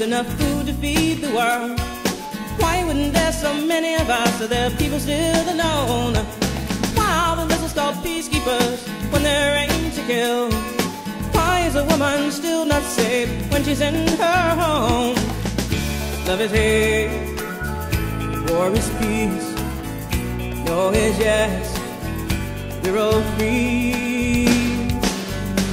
there's enough food to feed the world. Why wouldn't there so many of us, so there are people still alone? Why are the missiles called peacekeepers when they're aimed to kill? Why is a woman still not safe when she's in her home? Love is hate, war is peace, no is yes, we're all free.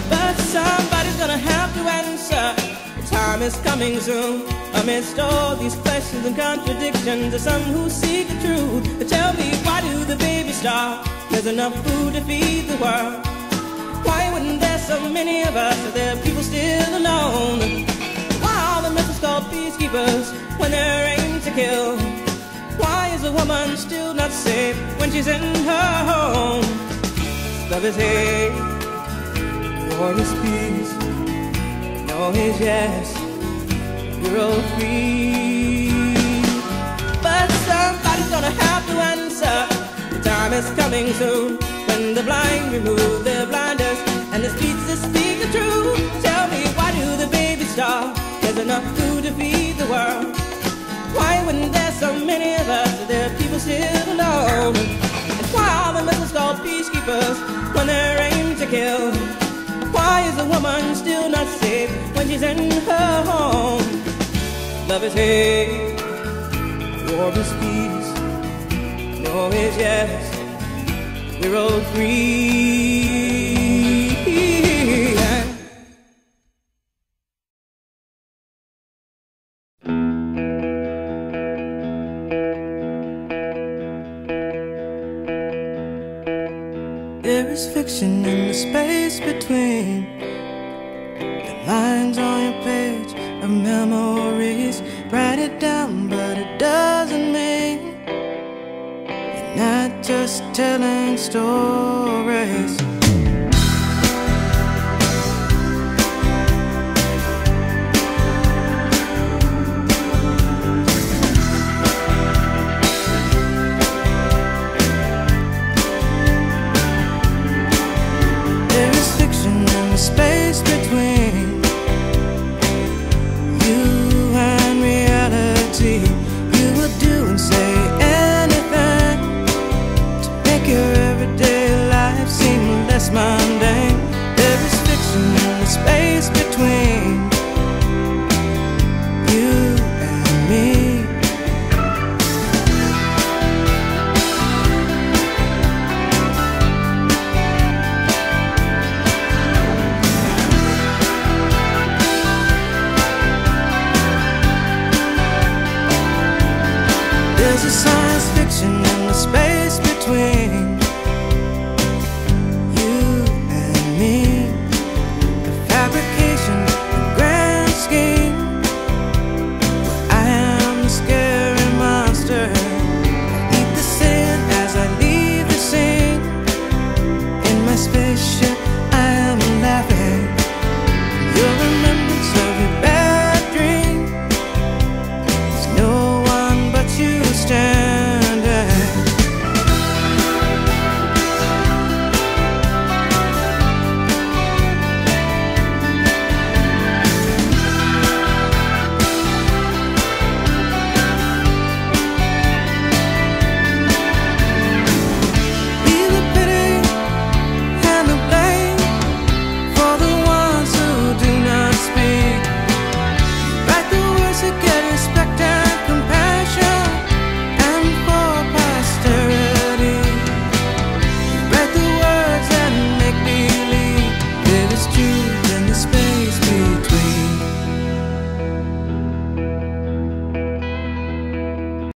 But somebody's gonna have to answer. The time is coming soon. Amidst all these questions and contradictions, there's some who seek the truth. But tell me, why do the babies starve? There's enough food to feed the world. Why wouldn't there so many of us, if there are people still alone? Why are the missiles called peacekeepers when they're aimed to kill? Why is a woman still not safe when she's in her home? Love is hate, war is peace, no is yes, we're all free. But somebody's gonna have to answer. The time is coming soon when the blind remove their blinders and the streets that speak the truth. Tell me, why do the babies starve? There's enough food to feed the world. Why wouldn't there so many of us, if there are people still alone? And why are the missiles called peacekeepers when they're aimed to kill? Why is a woman still not safe when she's in her home? Love is hate, war is peace, no is yes, we're all free. There is fiction in the space between the lines on your page of memories. Write it down, but it doesn't mean you're not just telling stories.